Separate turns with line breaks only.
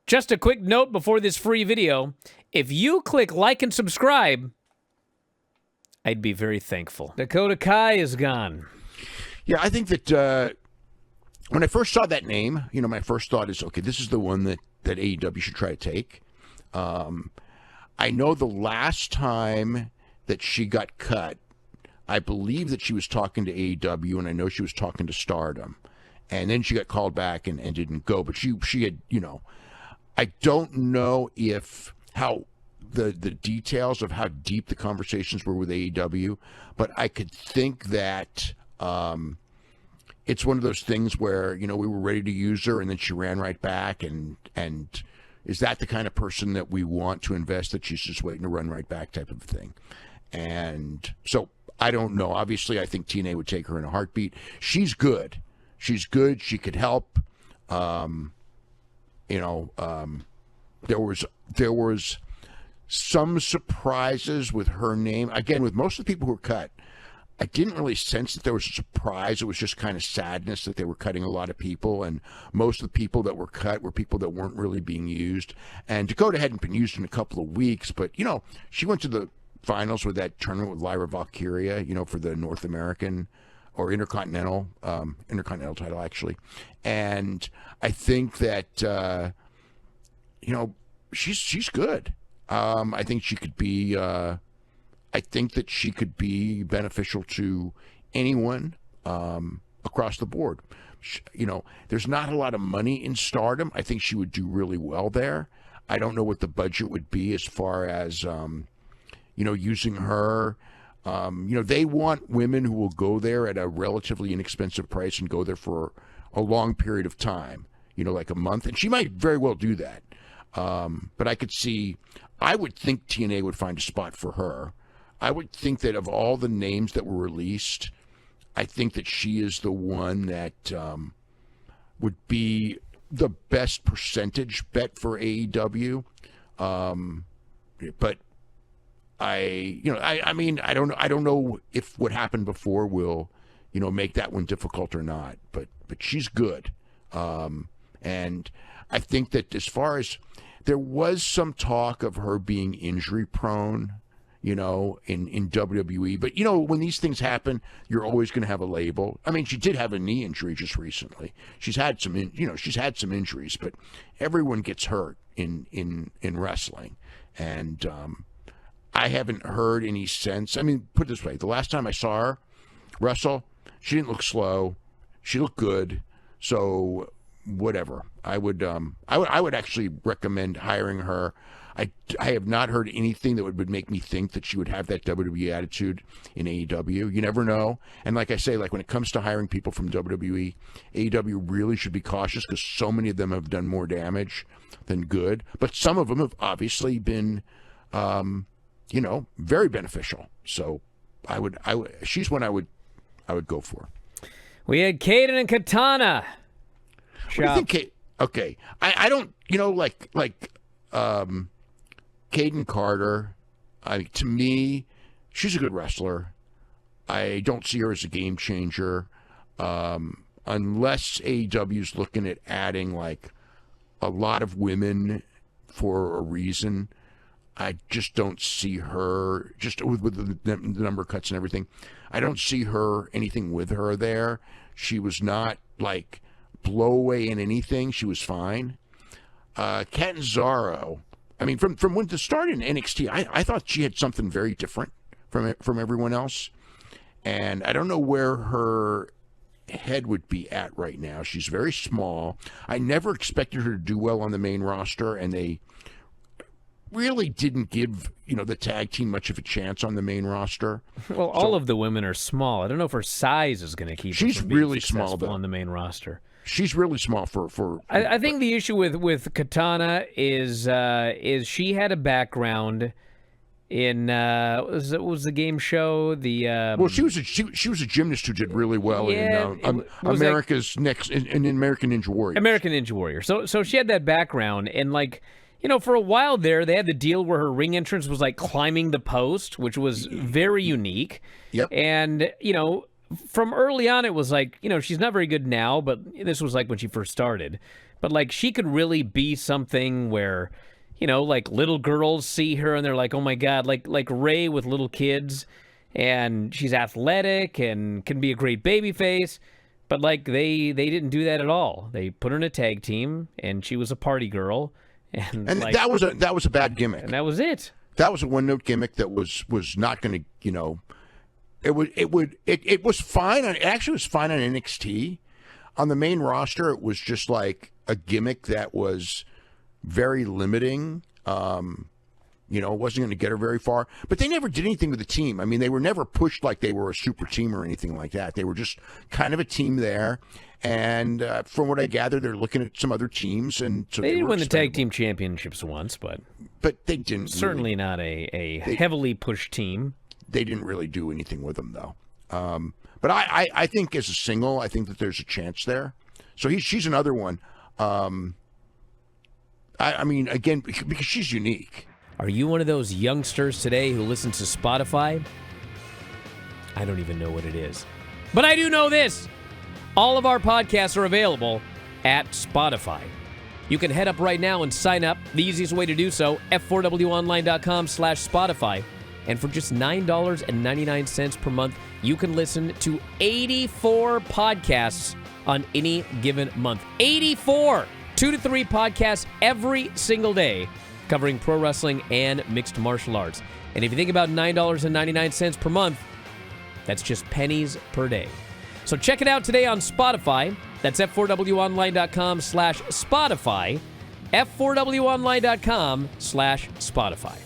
Just a quick note before this free video. If you click like and subscribe, I'd be very thankful. Dakota Kai is gone.
Yeah, I think that when I first saw that name, my first thought is, okay, this is the one that AEW should try to take. I know the last time that she got cut, I believe that she was talking to AEW, and I know she was talking to Stardom. And then she got called back and didn't go. But she had, I don't know how the details of how deep the conversations were with AEW, but I could think that it's one of those things where, we were ready to use her and then she ran right back. And is that the kind of person that we want to invest, that she's just waiting to run right back type of thing? And so I don't know. Obviously, I think TNA would take her in a heartbeat. She's good. She's good. She could help. There was some surprises with her name. Again, with most of the people who were cut, I didn't really sense that there was a surprise. It was just kind of sadness that they were cutting a lot of people, and most of the people that were cut were people that weren't really being used. And Dakota hadn't been used in a couple of weeks, but, she went to the finals with that tournament with Lyra Valkyria, for the North American or Intercontinental title, actually. And I think that, she's good. I think she could be, I think that she could be beneficial to anyone across the board. There's not a lot of money in Stardom. I think she would do really well there. I don't know what the budget would be as far as, using her. They want women who will go there at a relatively inexpensive price and go there for a long period of time, like a month. And she might very well do that. But I would think TNA would find a spot for her. I would think that of all the names that were released, I think that she is the one that would be the best percentage bet for AEW. But I don't know if what happened before will, make that one difficult or not. But she's good. And I think that as far as there was some talk of her being injury prone, in WWE. But, when these things happen, you're always going to have a label. I mean, she did have a knee injury just recently. She's had some injuries, but everyone gets hurt in wrestling. And I haven't heard any sense. I mean, put it this way. The last time I saw her wrestle, she didn't look slow. She looked good. So whatever. I would actually recommend hiring her. I have not heard anything that would make me think that she would have that WWE attitude in AEW. You never know. And like I say, when it comes to hiring people from WWE, AEW really should be cautious because so many of them have done more damage than good. But some of them have obviously been, very beneficial. So she's one I would go for.
We had Kaden and Katana.
What do you think, okay. I don't, Kayden Carter, to me, she's a good wrestler. I don't see her as a game changer. Unless AEW's looking at adding, a lot of women for a reason, I just don't see her, just with the number of cuts and everything, I don't see her, anything with her there. She was not, blow away in anything. She was fine. Catanzaro, from when to start in NXT, I thought she had something very different from everyone else. And I don't know where her head would be at right now. She's very small. I never expected her to do well on the main roster, and they really didn't give, the tag team much of a chance on the main roster.
Well, all of the women are small. I don't know if her size is going to keep her from being
really small
on the main roster.
She's really small for
I think the issue with Katana is she had a background in what was the game show?
She was a gymnast who did really well in America's Next in American Ninja Warrior.
American Ninja Warrior. So she had that background, and for a while there, they had the deal where her ring entrance was climbing the post, which was very unique.
Yep.
And from early on, it was she's not very good now, but this was when she first started. but like she could really be something where, you know, like little girls see her and they're like, oh my God, like Ray with little kids, and she's athletic and can be a great baby face. But like they didn't do that at all. They put her in a tag team, and she was a party girl, and like,
that was a bad gimmick.
And that was it.
That was a one-note gimmick that was not going to, you know, it was fine. It actually was fine on NXT. On the main roster, it was just like a gimmick that was very limiting. You know, it wasn't going to get her very far. But they never did anything with the team. I mean, they were never pushed like they were a super team or anything like that. They were just kind of a team there. And from what I gather, they're looking at some other teams. And so
they did win the tag team championships once, but
they didn't.
Certainly
really,
not a heavily pushed team.
They didn't really do anything with them, though. But I think as a single, I think that there's a chance there. So she's another one. I mean, again, because she's unique.
Are you one of those youngsters today who listens to Spotify? I don't even know what it is. But I do know this. All of our podcasts are available at Spotify. You can head up right now and sign up. The easiest way to do so, f4wonline.com/Spotify. And for just $9.99 per month, you can listen to 84 podcasts on any given month. 84! 2 to 3 podcasts every single day, covering pro wrestling and mixed martial arts. And if you think about $9.99 per month, that's just pennies per day. So check it out today on Spotify. That's f4wonline.com/Spotify. f4wonline.com/Spotify.